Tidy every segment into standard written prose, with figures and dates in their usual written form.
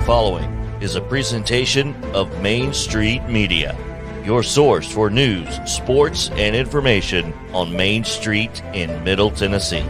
following is a presentation of Main Street Media, your source for news, sports, and information on Main Street in Middle Tennessee.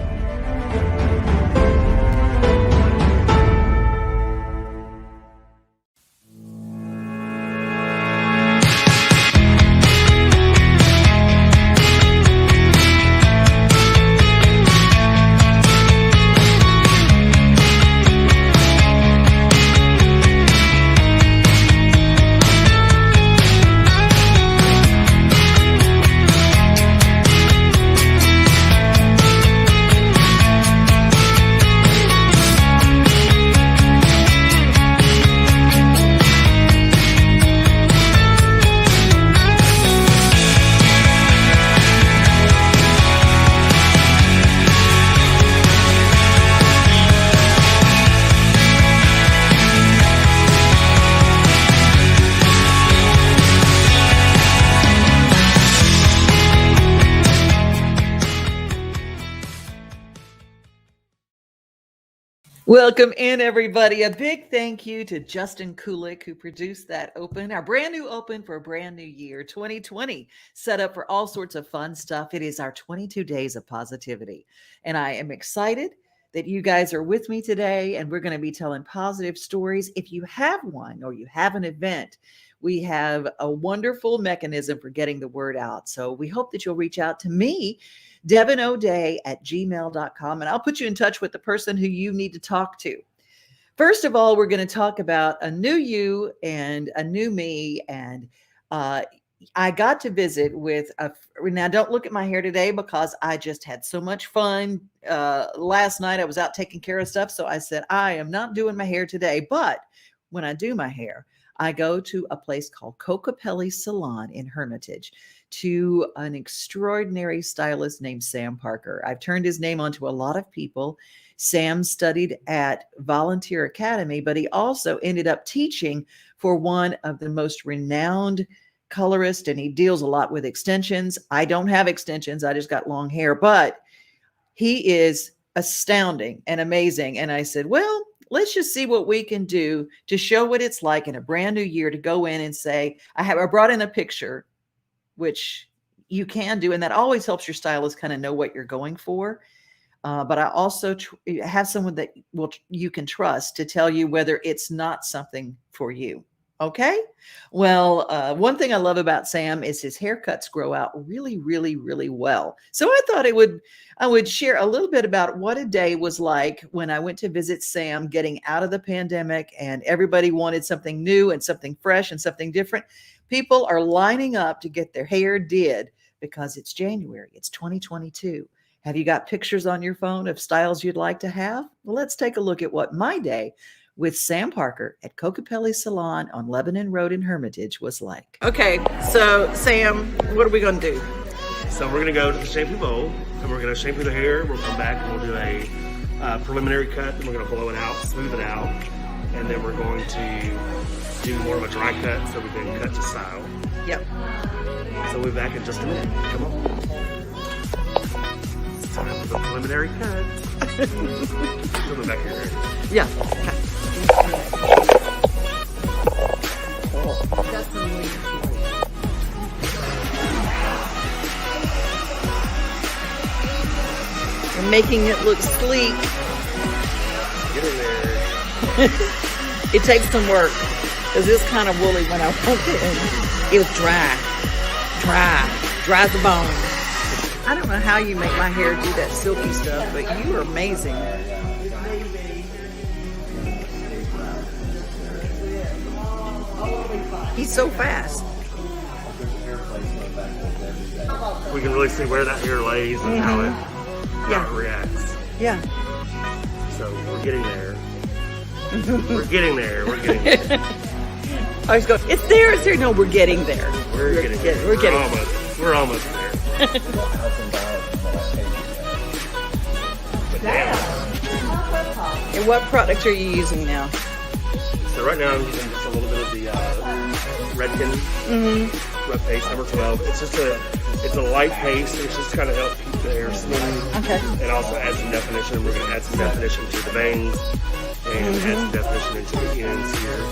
Welcome in, everybody. A big thank you to Justin Kulik, who produced that open, our brand new open for a brand new year, 2020, set up for all sorts of fun stuff. It is our 22 days of positivity. And I am excited that you guys are with me today, and we're going to be telling positive stories. If you have one or you have an event, we have a wonderful mechanism for getting the word out. So we hope that you'll reach out to me, DebonO'Day@gmail.com, and I'll put you in touch with the person who you need to talk to. First of all, we're going to talk about a new you and a new me. And I got to visit with now don't look at my hair today because I just had so much fun. Last night I was out taking care of stuff. So I said, I am not doing my hair today. But when I do my hair, I go to a place called CoCopelli Salon in Hermitage to an extraordinary stylist named Sam Parker. I've turned his name onto a lot of people. Sam studied at Volunteer Academy, but he also ended up teaching for one of the most renowned colorists, and he deals a lot with extensions. I don't have extensions. I just got long hair, but he is astounding and amazing. And I said, well, let's just see what we can do to show what it's like in a brand new year to go in and say, I brought in a picture, which you can do. And that always helps your stylist kind of know what you're going for. But I also have someone that you can trust to tell you whether it's not something for you. Okay. Well, one thing I love about Sam is his haircuts grow out really, really, really well. So I thought I would share a little bit about what a day was like when I went to visit Sam, getting out of the pandemic, and everybody wanted something new and something fresh and something different. People are lining up to get their hair did because it's January. It's 2022. Have you got pictures on your phone of styles you'd like to have? Well, let's take a look at what my day with Sam Parker at CoCopelli Salon on Lebanon Road in Hermitage was like. Okay, so Sam, what are we going to do? So we're going to go to the shampoo bowl, and we're going to shampoo the hair. We'll come back and we'll do a preliminary cut, and we're going to blow it out, smooth it out, and then we're going to do more of a dry cut so we can cut to style. Yep. So we'll be back in just a minute. Come on. It's time for the preliminary cut. We'll be back here. Yeah. We're making it look sleek. Get in there. It takes some work because it's kind of woolly when I walked in. It was dry as the bone. I don't know how you make my hair do that silky stuff, but you are amazing. He's so fast. We can really see where that hair lays and how it reacts. Yeah. So we're getting there. We're getting there. I always go, it's there. No, we're getting there. We're getting there. We're almost there. And what product are you using now? So right now I'm using just a little bit of the Redken Rub Paste number 12. It's a light paste, which just kind of helps keep the hair smooth. Okay. And also add some definition. We're going to add some definition to the bangs and add some definition transition into the ends here.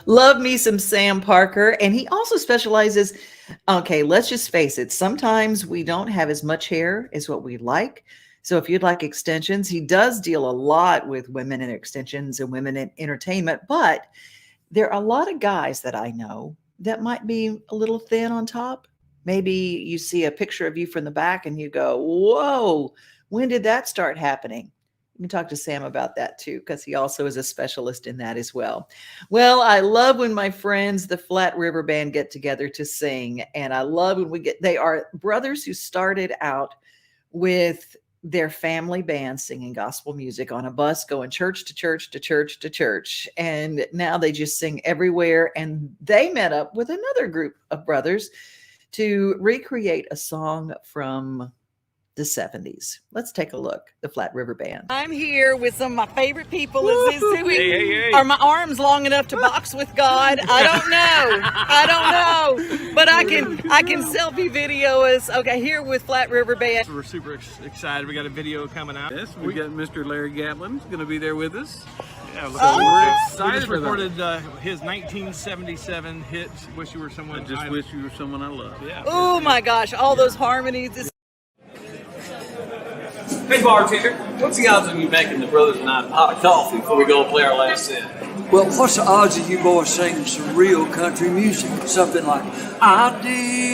Love me some Sam Parker. And he also specializes, okay, let's just face it. Sometimes we don't have as much hair as what we like. So if you'd like extensions, he does deal a lot with women in extensions and women in entertainment. But there are a lot of guys that I know that might be a little thin on top. Maybe you see a picture of you from the back and you go, whoa, when did that start happening? You can talk to Sam about that too, because he also is a specialist in that as well. Well, I love when my friends, the Flat River Band, get together to sing. And I love when they are brothers who started out with their family band singing gospel music on a bus, going church to church to church to church. And now they just sing everywhere. And they met up with another group of brothers to recreate a song from the 70s. Let's take a look. The Flat River Band. I'm here with some of my favorite people. Hey. Are my arms long enough to box with God? I don't know. But I can selfie video us. Okay, here with Flat River Band. We're super excited. We got a video coming out. Yes, we got Mr. Larry Gaplin's going to be there with us. Yeah, we're excited. We just recorded his 1977 hit, "Wish You Were Someone." I just wish you were someone I love. Yeah. Oh my gosh, all those harmonies. Hey bartender, what's the odds of you making the brothers and I a pot of coffee before we go play our last set? Well, what's the odds of you boys singing some real country music? Something like, I did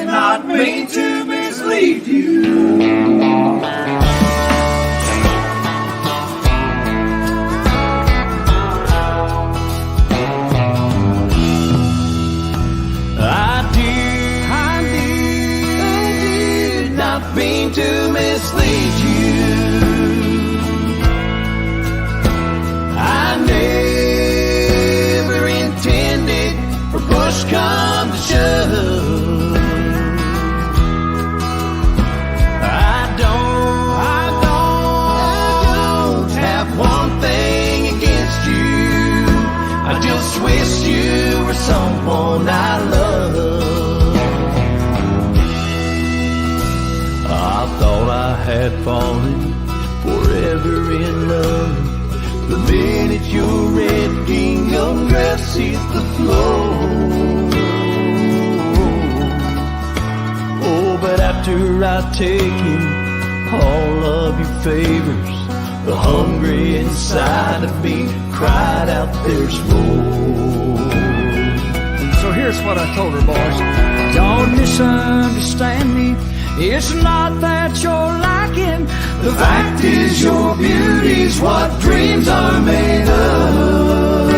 not mean to mislead you. Mean to mislead you. I never intended for push come to shove. I don't have one thing against you. I just wish you were someone I love. I thought I had fallen forever in love. The minute your red gingham dress hit the floor. Oh, but after I'd taken all of your favors, the hungry inside of me cried out, there's more. So here's what I told her, boys. Don't misunderstand me. It's not that you're lacking. The fact is your beauty's what dreams are made of.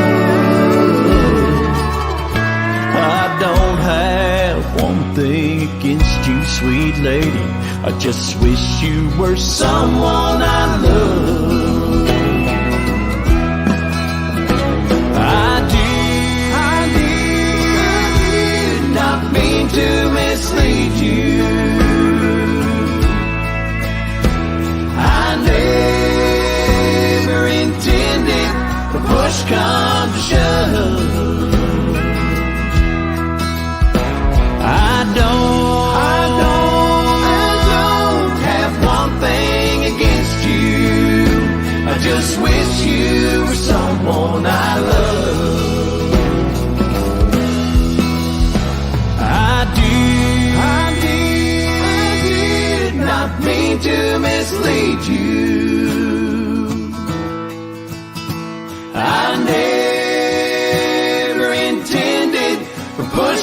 I don't have one thing against you, sweet lady. I just wish you were someone I love. I did not mean to mislead you. Never intended for push come to shove. I don't have one thing against you.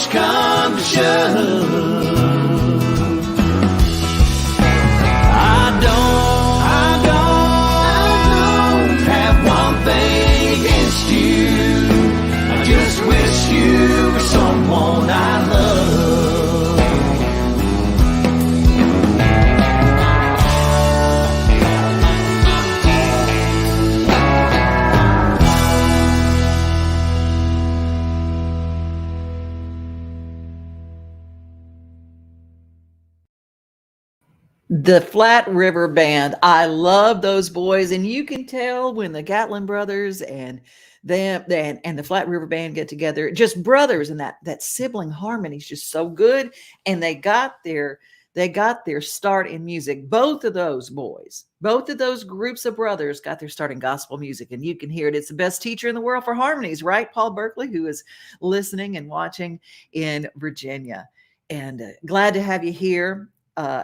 push come to shove, I don't have one thing against you. I just wish you were someone I love. The Flat River Band. I love those boys, and you can tell when the Gatlin brothers and them and the Flat River Band get together, just brothers, and that sibling harmony is just so good. And they got their start in music. Both of those boys, both of those groups of brothers got their start in gospel music, and you can hear it. It's the best teacher in the world for harmonies, right? Paul Berkeley, who is listening and watching in Virginia. And glad to have you here.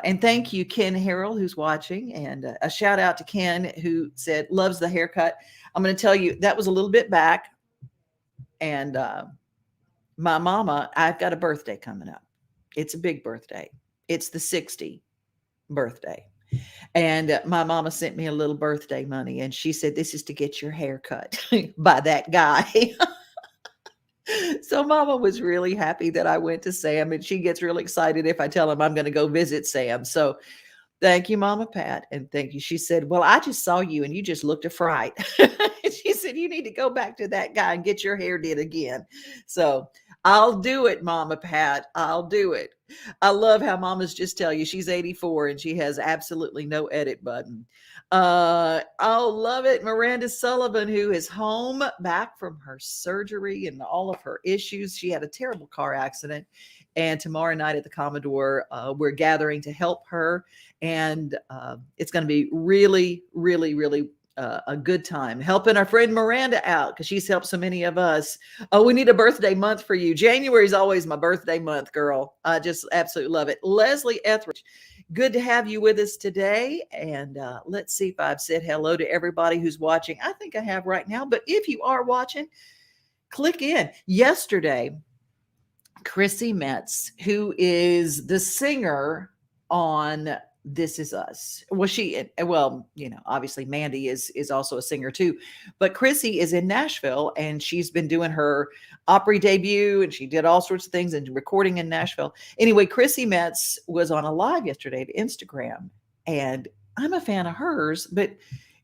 And thank you, Ken Harrell, who's watching. And a shout out to Ken, who said, loves the haircut. I'm going to tell you, that was a little bit back. And my mama, I've got a birthday coming up. It's a big birthday. It's the 60 birthday. And my mama sent me a little birthday money. And she said, this is to get your hair cut by that guy. So mama was really happy that I went to Sam, and she gets really excited if I tell him I'm going to go visit Sam. So thank you, Mama Pat. And thank you. She said, well, I just saw you and you just looked a fright. She said, you need to go back to that guy and get your hair did again. So I'll do it, Mama Pat. I'll do it. I love how mamas just tell you she's 84 and she has absolutely no edit button. I'll love it. Miranda Sullivan, who is home back from her surgery and all of her issues. She had a terrible car accident. And tomorrow night at the Commodore, we're gathering to help her. And it's going to be really, really, really a good time helping our friend Miranda out, because she's helped so many of us. Oh, we need a birthday month for you. January is always my birthday month, girl. I just absolutely love it. Leslie Etheridge, good to have you with us today. And let's see if I've said hello to everybody who's watching. I think I have right now, but if you are watching, click in. Yesterday, Chrissy Metz, who is the singer on This Is Us. Well, obviously Mandy is also a singer too, but Chrissy is in Nashville and she's been doing her Opry debut and she did all sorts of things and recording in Nashville. Anyway, Chrissy Metz was on a live yesterday to Instagram, and I'm a fan of hers, but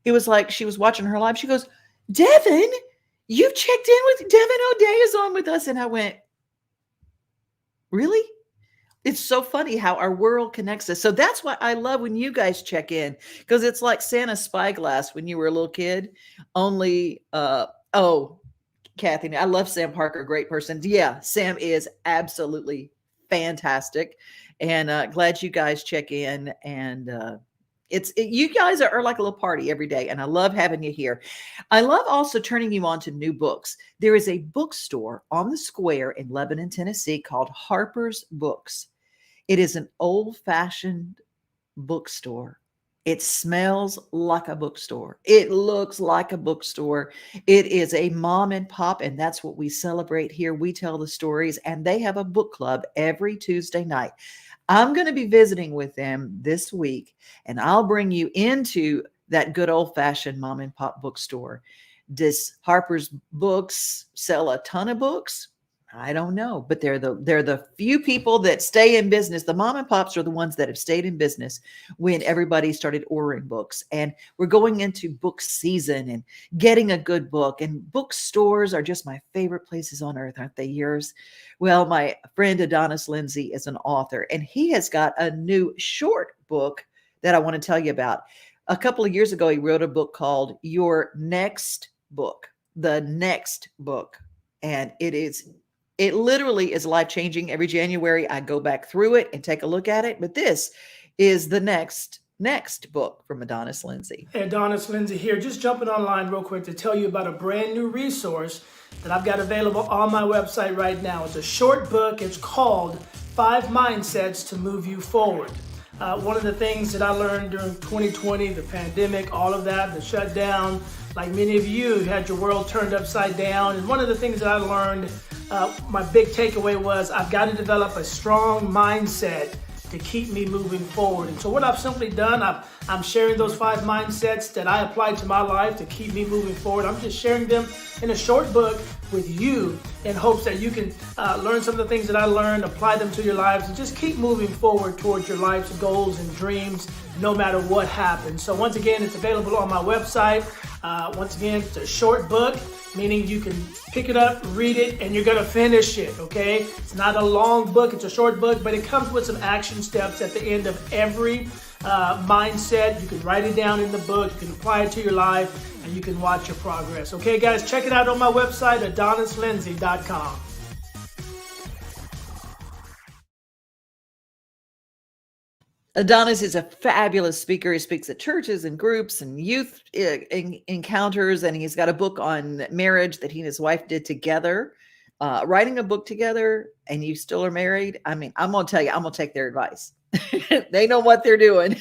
it was like she was watching her live. She goes, Devin, you've checked in with Devin O'Day is on with us. And I went, really? It's so funny how our world connects us. So that's why I love when you guys check in, because it's like Santa's spyglass when you were a little kid. Only, Kathy, I love Sam Parker, great person. Yeah, Sam is absolutely fantastic, and glad you guys check in. And you guys are like a little party every day, and I love having you here. I love also turning you on to new books. There is a bookstore on the square in Lebanon, Tennessee called Harper's Books. It is an old-fashioned bookstore. It smells like a bookstore. It looks like a bookstore. It is a mom and pop, and that's what we celebrate here. We tell the stories, and they have a book club every Tuesday night. I'm going to be visiting with them this week, and I'll bring you into that good old-fashioned mom and pop bookstore. Does Harper's Books sell a ton of books? I don't know, but they're the few people that stay in business. The mom and pops are the ones that have stayed in business when everybody started ordering books. And we're going into book season and getting a good book. And bookstores are just my favorite places on earth, aren't they yours? Well, my friend Adonis Lindsay is an author, and he has got a new short book that I want to tell you about. A couple of years ago, he wrote a book called Your Next Book, The Next Book. And it literally is life-changing. Every January, I go back through it and take a look at it. But this is the next book from Adonis Lindsay. Hey, Adonis Lindsay here. Just jumping online real quick to tell you about a brand new resource that I've got available on my website right now. It's a short book. It's called 5 Mindsets to Move You Forward. One of the things that I learned during 2020, the pandemic, all of that, the shutdown, like many of you had your world turned upside down. And one of the things that I learned my big takeaway was I've got to develop a strong mindset to keep me moving forward. And so what I've simply done, I'm sharing those 5 mindsets that I applied to my life to keep me moving forward. I'm just sharing them in a short book with you in hopes that you can learn some of the things that I learned, apply them to your lives, and just keep moving forward towards your life's goals and dreams, no matter what happens. So once again, it's available on my website. Once again, it's a short book, meaning you can pick it up, read it, and you're gonna finish it, okay? It's not a long book, it's a short book, but it comes with some action steps at the end of every mindset. You can write it down in the book, you can apply it to your life, and you can watch your progress. Okay, guys, check it out on my website, adonislindsay.com. Adonis is a fabulous speaker. He speaks at churches and groups and youth encounters, and he's got a book on marriage that he and his wife did together. Writing a book together and you still are married, I mean, I'm going to tell you, I'm going to take their advice. They know what they're doing.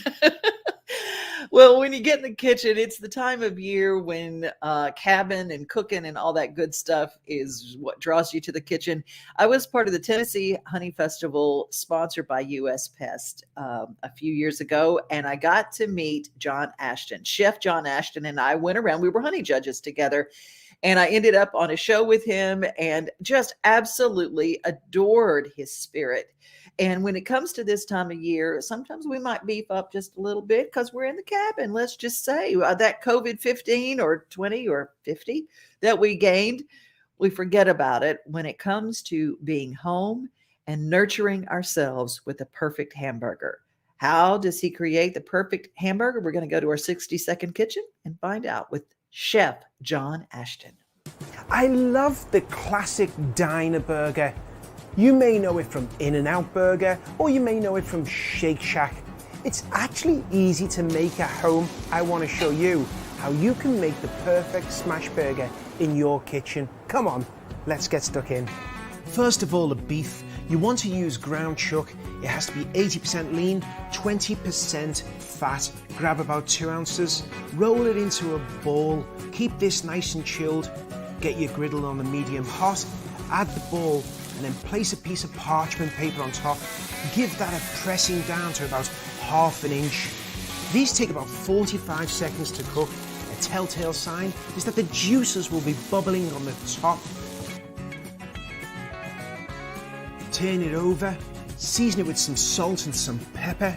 Well, when you get in the kitchen, it's the time of year when cabin and cooking and all that good stuff is what draws you to the kitchen. I was part of the Tennessee Honey Festival sponsored by U.S. Pest a few years ago, and I got to meet John Ashton. Chef John Ashton and I went around. We were honey judges together, and I ended up on a show with him and just absolutely adored his spirit. And when it comes to this time of year, sometimes we might beef up just a little bit because we're in the cabin. Let's just say that COVID-15 or 20 or 50 that we gained, we forget about it when it comes to being home and nurturing ourselves with the perfect hamburger. How does he create the perfect hamburger? We're going to go to our 60-second kitchen and find out with Chef John Ashton. I love the classic diner burger. You may know it from In-N-Out Burger, or you may know it from Shake Shack. It's actually easy to make at home. I want to show you how you can make the perfect smash burger in your kitchen. Come on, let's get stuck in. First of all, the beef. You want to use ground chuck. It has to be 80% lean, 20% fat. Grab about 2 ounces, roll it into a ball. Keep this nice and chilled. Get your griddle on the medium hot, add the ball, and then place a piece of parchment paper on top. Give that a pressing down to about 1/2 inch. These take about 45 seconds to cook. A telltale sign is that the juices will be bubbling on the top. Turn it over, season it with some salt and some pepper.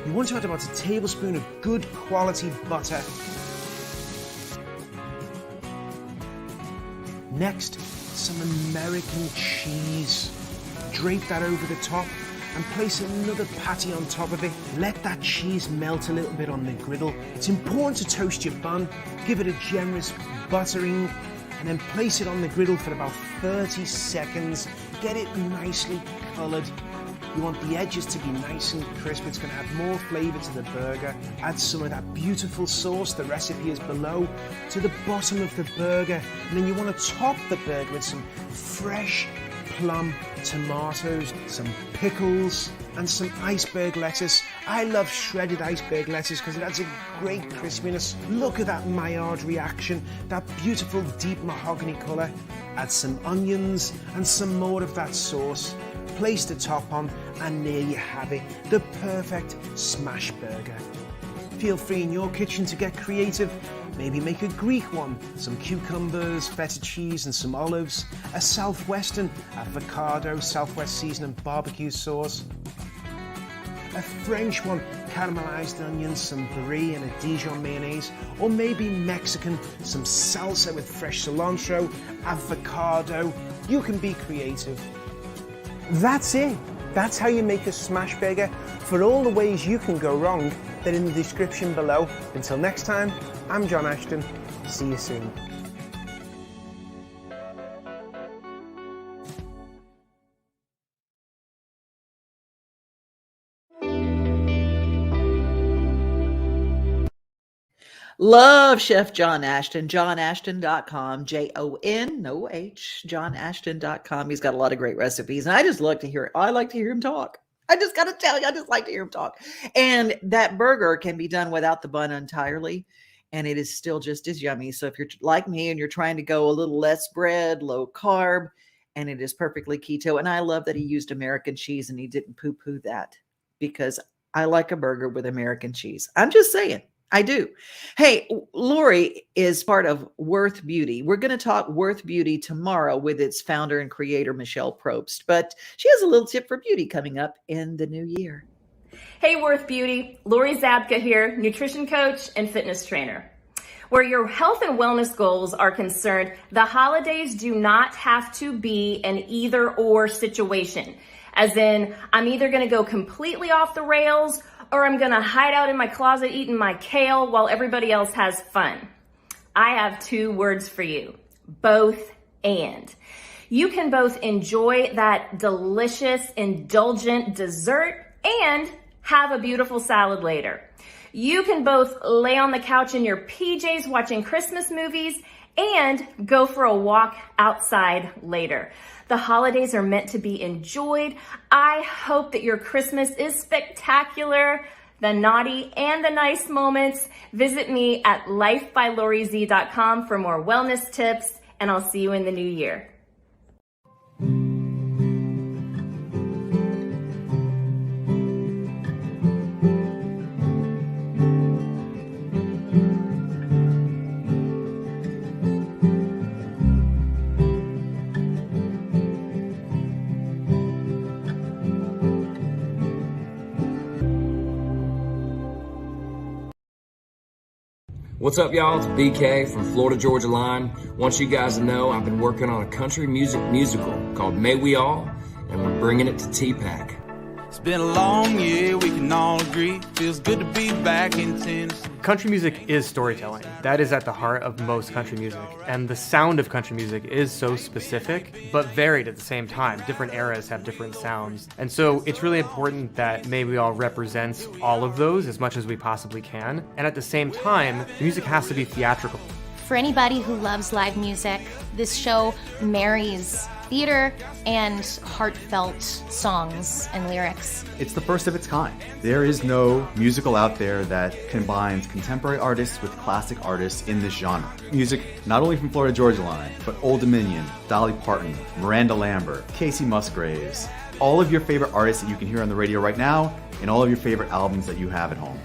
You want to add about a tablespoon of good quality butter. Next, some American cheese. Drape that over the top and place another patty on top of it. Let that cheese melt a little bit on the griddle. It's important to toast your bun, give it a generous buttering, and then place it on the griddle for about 30 seconds. Get it nicely colored. You want the edges to be nice and crisp. It's going to add more flavor to the burger. Add some of that beautiful sauce, the recipe is below, to the bottom of the burger. And then you want to top the burger with some fresh plum tomatoes, some pickles, and some iceberg lettuce. I love shredded iceberg lettuce because it adds a great crispiness. Look at that Maillard reaction, that beautiful deep mahogany color. Add some onions and some more of that sauce. Place the top on, and there you have it, the perfect smash burger. Feel free in your kitchen to get creative. Maybe make a Greek one, some cucumbers, feta cheese and some olives, a Southwestern, avocado, Southwest seasoned barbecue sauce, a French one, caramelized onions, some brie and a Dijon mayonnaise, or maybe Mexican, some salsa with fresh cilantro, avocado. You can be creative. That's it. That's how you make a smash burger. For all the ways you can go wrong, they're in the description below. Until next time, I'm John Ashton. See you soon. Love Chef John Ashton, johnashton.com, Jon, no H, johnashton.com. He's got a lot of great recipes, and I just like to hear it. I like to hear him talk. I just got to tell you, I just like to hear him talk. And that burger can be done without the bun entirely. and it is still just as yummy. So if you're like me and you're trying to go a little less bread, low carb, and it is perfectly keto. And I love that he used American cheese and he didn't poo-poo that, because I like a burger with American cheese. I'm just saying. I do. Hey, Lori is part of Worth Beauty. We're going to talk Worth Beauty tomorrow with its founder and creator, Michelle Probst. But she has a little tip for beauty coming up in the new year. Hey, Worth Beauty. Lori Zabka here, nutrition coach and fitness trainer. Where your health and wellness goals are concerned, the holidays do not have to be an either-or situation. As in, I'm either going to go completely off the rails or I'm going to hide out in my closet eating my kale while everybody else has fun. I have 2 words for you: both and. You can both enjoy that delicious, indulgent dessert and have a beautiful salad later. You can both lay on the couch in your PJs watching Christmas movies and go for a walk outside later. The holidays are meant to be enjoyed. I hope that your Christmas is spectacular. The naughty and the nice moments. Visit me at lifebyloриz.com for more wellness tips, and I'll see you in the new year. What's up, y'all? It's BK from Florida Georgia Line. Want you guys to know I've been working on a country musical called May We All, and we're bringing it to TPAC. It's been a long year, we can all agree. Feels good to be back in Tennessee. Country music is storytelling. That is at the heart of most country music. And the sound of country music is so specific, but varied at the same time. Different eras have different sounds. And so it's really important that May We All represents all of those as much as we possibly can. And at the same time, the music has to be theatrical. For anybody who loves live music, this show marries theater and heartfelt songs and lyrics. It's the first of its kind. There is no musical out there that combines contemporary artists with classic artists in this genre. Music not only from Florida Georgia Line, but Old Dominion, Dolly Parton, Miranda Lambert, Casey Musgraves, all of your favorite artists that you can hear on the radio right now, and all of your favorite albums that you have at home.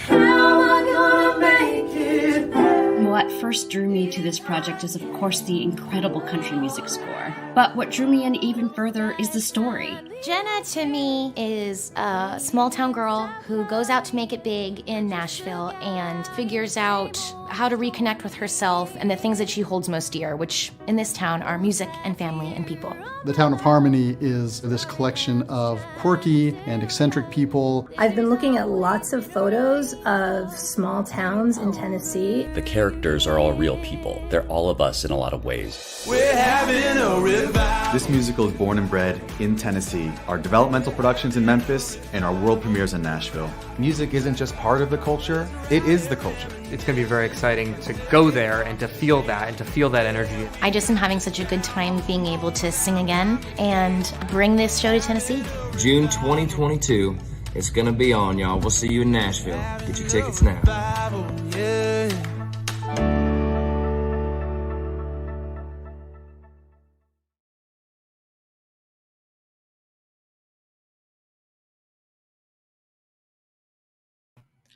How am I gonna make it there? What first drew me to this project is, of course, the incredible country music score. But what drew me in even further is the story. Jenna, to me, is a small-town girl who goes out to make it big in Nashville and figures out how to reconnect with herself and the things that she holds most dear, which in this town are music and family and people. The town of Harmony is this collection of quirky and eccentric people. I've been looking at lots of photos of small towns in Tennessee. The characters are all real people. They're all of us in a lot of ways. We're having a revival. This musical is born and bred in Tennessee. Our developmental productions in Memphis and our world premieres in Nashville. Music isn't just part of the culture, it is the culture. It's going to be very exciting to go there and to feel that energy. I just am having such a good time being able to sing again and bring this show to Tennessee. June 2022, it's going to be on, y'all. We'll see you in Nashville. Get your tickets now.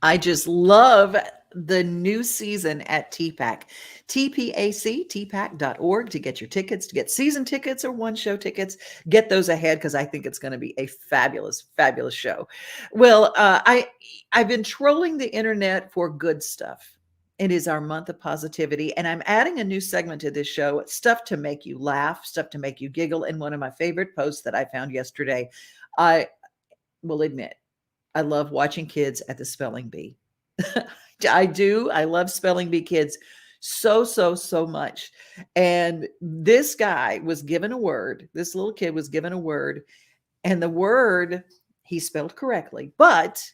I just love the new season at TPAC. TPAC.org to get your tickets, to get season tickets or one-show tickets. Get those ahead because I think it's going to be a fabulous, fabulous show. Well, I've been trolling the internet for good stuff. It is our month of positivity, and I'm adding a new segment to this show, stuff to make you laugh, stuff to make you giggle. And one of my favorite posts that I found yesterday, I will admit, I love watching kids at the spelling bee. I do. I love spelling bee kids so much. And this guy was given a word. This little kid was given a word, and the word he spelled correctly, but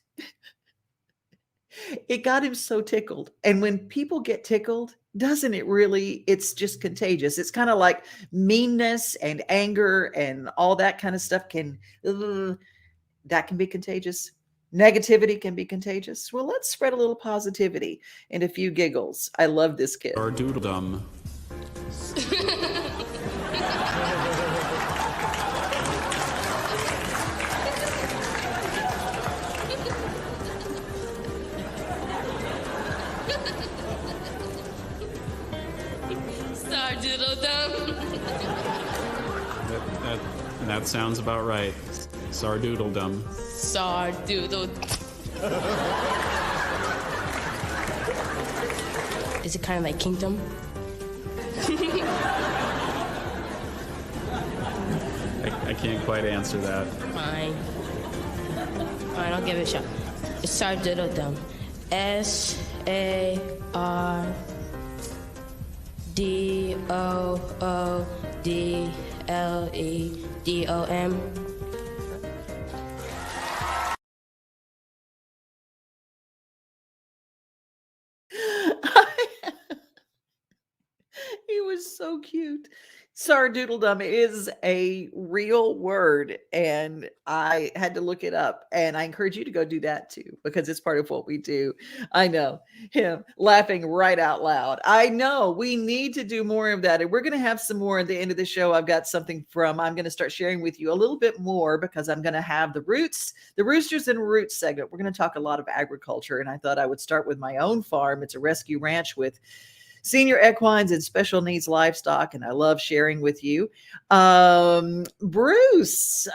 it got him so tickled. And when people get tickled, doesn't it really, it's just contagious. It's kind of like meanness and anger and all that kind of stuff that can be contagious. Negativity can be contagious. Well, let's spread a little positivity and a few giggles. I love this kid. Or doodledum. That sounds about right. Sardoodledum. Sardoodle. Is it kind of like kingdom? I can't quite answer that. Fine. Fine, I'll give it a shot. It's Sardoodledum. SARDOODLEDOM. He was so cute. Sardoodledum is a real word, and I had to look it up, and I encourage you to go do that too, because it's part of what we do. I know him laughing right out loud. I know we need to do more of that, and we're going to have some more at the end of the show. I've got something I'm going to start sharing with you a little bit more, because I'm going to have the Roosters and Roots segment. We're going to talk a lot of agriculture, and I thought I would start with my own farm. It's a rescue ranch with senior equines and special needs livestock, and I love sharing with you. Bruce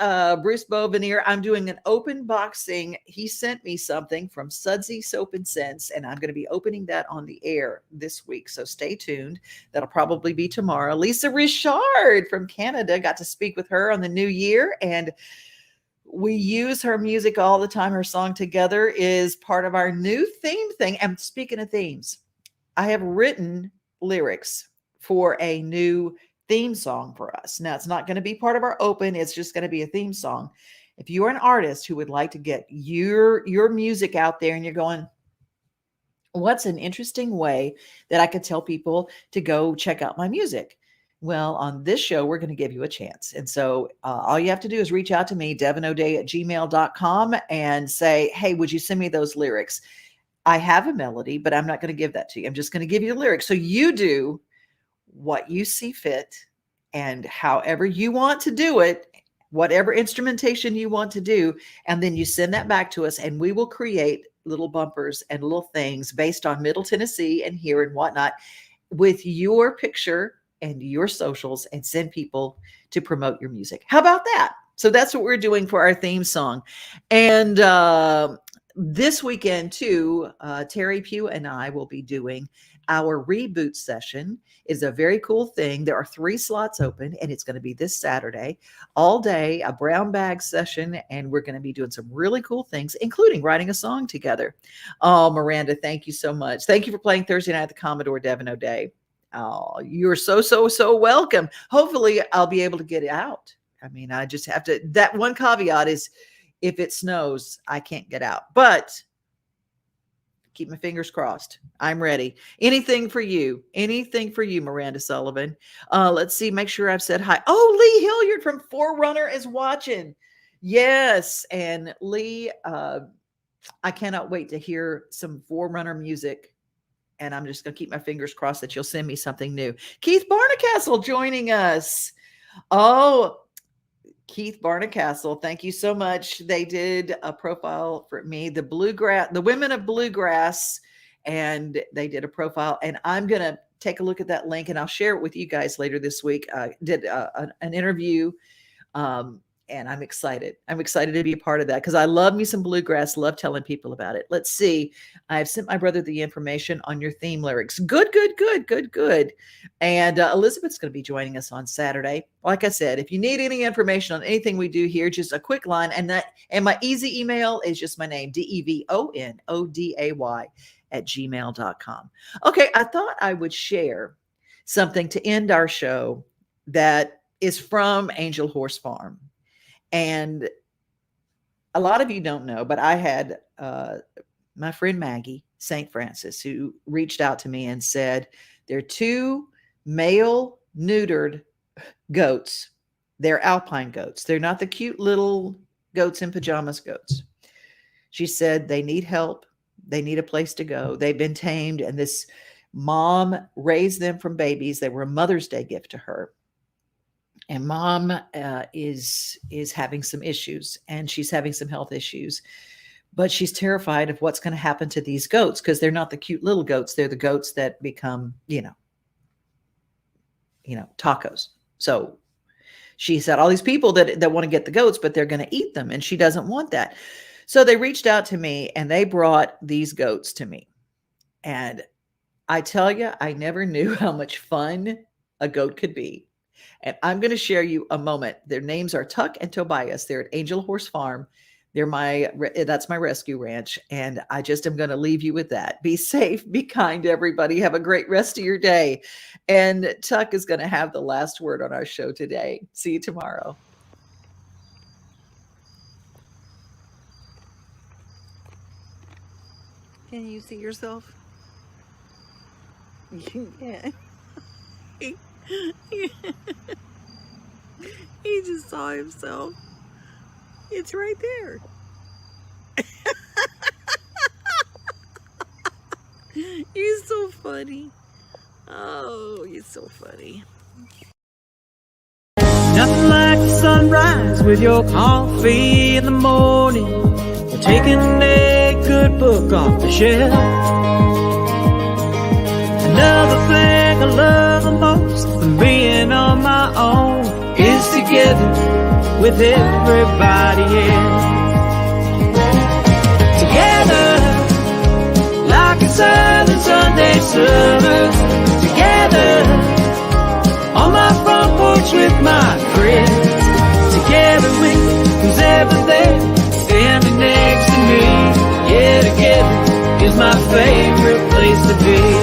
Bovenier, I'm doing an open boxing. He sent me something from Sudsy Soap and Scents, and I'm going to be opening that on the air this week, so stay tuned. That'll probably be tomorrow. Lisa Richard from Canada, got to speak with her on the new year, and we use her music all the time. Her song Together is part of our new theme thing. And speaking of themes, I have written lyrics for a new theme song for us. Now, it's not going to be part of our open. It's just going to be a theme song. If you are an artist who would like to get your music out there and you're going, what's an interesting way that I could tell people to go check out my music? Well, on this show, we're going to give you a chance. And so all you have to do is reach out to me, devinoday@gmail.com, and say, hey, would you send me those lyrics? I have a melody, but I'm not going to give that to you. I'm just going to give you the lyrics. So you do what you see fit, and however you want to do it, whatever instrumentation you want to do. And then you send that back to us, and we will create little bumpers and little things based on Middle Tennessee and here and whatnot with your picture and your socials, and send people to promote your music. How about that? So that's what we're doing for our theme song. And this weekend too, Terry Pugh and I will be doing our reboot session. Is a very cool thing. There are 3 slots open, and it's going to be this Saturday all day, a brown bag session. And we're going to be doing some really cool things, including writing a song together. Oh, Miranda, thank you so much. Thank you for playing Thursday night at the Commodore Devon O'Day. Oh, you're so welcome. Hopefully I'll be able to get it out. I mean, I just have to, that one caveat is if it snows, I can't get out, but keep my fingers crossed. I'm ready. Anything for you, Miranda Sullivan. Let's see, make sure I've said hi. Oh, Lee Hilliard from Forerunner is watching. Yes. And Lee, I cannot wait to hear some Forerunner music. And I'm just going to keep my fingers crossed that you'll send me something new. Keith Barnacastle joining us. Oh, Keith Barnacastle, thank you so much. They did a profile for me, the Women of Bluegrass, and they did a profile. And I'm going to take a look at that link, and I'll share it with you guys later this week. I did an interview, and I'm excited. I'm excited to be a part of that because I love me some bluegrass, love telling people about it. Let's see. I've sent my brother the information on your theme lyrics. Good. And Elizabeth's going to be joining us on Saturday. Like I said, if you need any information on anything we do here, just a quick line. And my easy email is just my name, DEVONODAY@gmail.com. Okay, I thought I would share something to end our show that is from Angel Horse Farm. And a lot of you don't know, but I had my friend Maggie St. Francis who reached out to me and said, there are 2 male neutered goats. They're alpine goats. They're not the cute little goats in pajamas goats. She said they need help. They need a place to go. They've been tamed, and this mom raised them from babies. They were a Mother's Day gift to her. And mom is having some issues, and she's having some health issues. But she's terrified of what's going to happen to these goats, because they're not the cute little goats. They're the goats that become, tacos. So she said all these people that want to get the goats, but they're going to eat them, and she doesn't want that. So they reached out to me, and they brought these goats to me. And I tell you, I never knew how much fun a goat could be. And I'm going to share you a moment. Their names are Tuck and Tobias. They're at Angel Horse Farm. That's my rescue ranch. And I just am going to leave you with that. Be safe, be kind to everybody. Have a great rest of your day. And Tuck is going to have the last word on our show today. See you tomorrow. Can you see yourself? Yeah. He just saw himself. It's right there. You're so funny. Oh, you're so funny. Nothing like the sunrise with your coffee in the morning, or taking a good book off the shelf. Another thing I love the most than being on my own is together with everybody else. Together, like a southern Sunday summer. Together, on my front porch with my friends. Together with who's ever there, standing next to me. Yeah, together is my favorite place to be.